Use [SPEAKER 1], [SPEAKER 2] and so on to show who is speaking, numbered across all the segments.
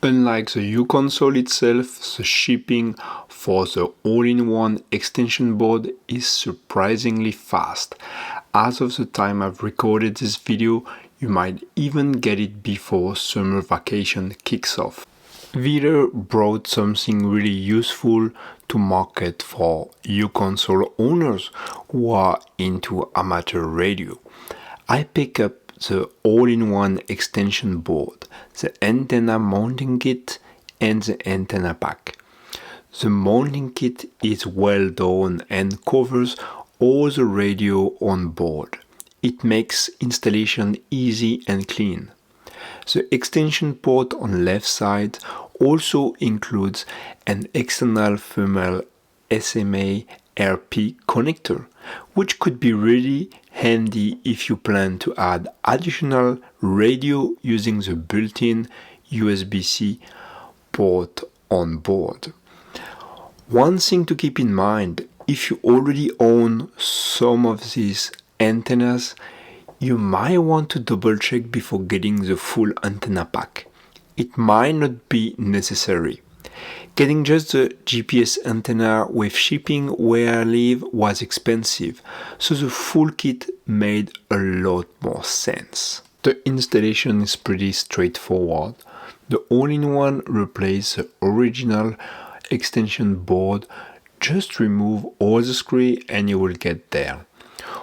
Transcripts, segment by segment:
[SPEAKER 1] Unlike the uConsole itself, the shipping for the all-in-one extension board is surprisingly fast. As of the time I've recorded this video, you might even get it before summer vacation kicks off. Vileer brought something really useful to market for uConsole owners who are into amateur radio. I pick up the all-in-one extension board, the antenna mounting kit and the antenna pack. The mounting kit is well done and covers all the radio on board. It makes installation easy and clean. The extension port on the left side also includes an external thermal SMA RP connector, which could be really handy if you plan to add additional radio using the built-in USB-C port on board. One thing to keep in mind, if you already own some of these antennas, you might want to double check before getting the full antenna pack. It might not be necessary. Getting just the GPS antenna with shipping where I live was expensive, so the full kit made a lot more sense. The installation is pretty straightforward. The all-in-one replaces the original extension board. Just remove all the screws and you will get there.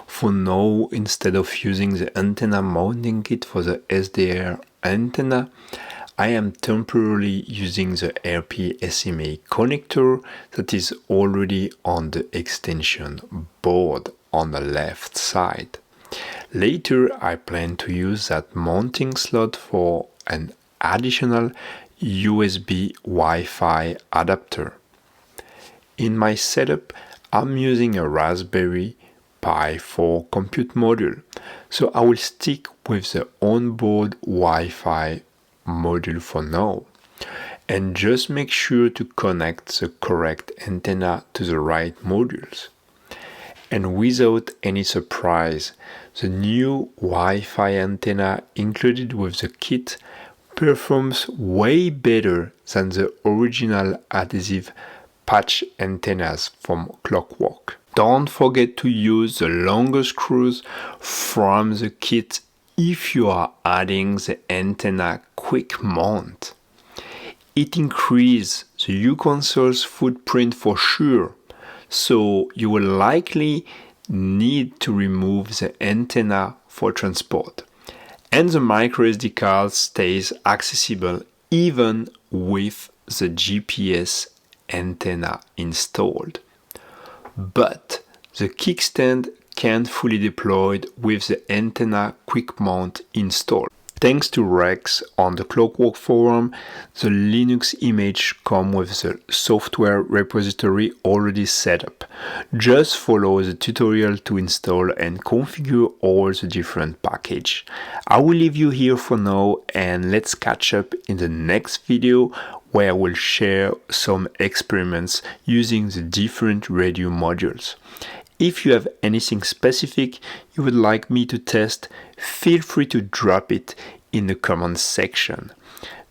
[SPEAKER 1] For now, instead of using the antenna mounting kit for the SDR antenna, I am temporarily using the RP SMA connector that is already on the extension board on the left side. Later, I plan to use that mounting slot for an additional USB Wi-Fi adapter. In my setup, I'm using a Raspberry Pi 4 compute module, so I will stick with the onboard Wi-Fi module for now. And just make sure to connect the correct antenna to the right modules. And without any surprise, the new Wi-Fi antenna included with the kit performs way better than the original adhesive patch antennas from Clockwork. Don't forget to use the longer screws from the kit if you are adding the antenna quick mount. It increases the uConsole's footprint for sure, so you will likely need to remove the antenna for transport. And the microSD card stays accessible even with the GPS antenna installed. But the kickstand can't fully deployed with the antenna quick mount installed. Thanks to Rex on the Clockwork forum, the Linux image come with the software repository already set up. Just follow the tutorial to install and configure all the different packages. I will leave you here for now and let's catch up in the next video where I will share some experiments using the different radio modules. If you have anything specific you would like me to test, feel free to drop it in the comments section.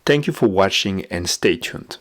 [SPEAKER 1] Thank you for watching and stay tuned.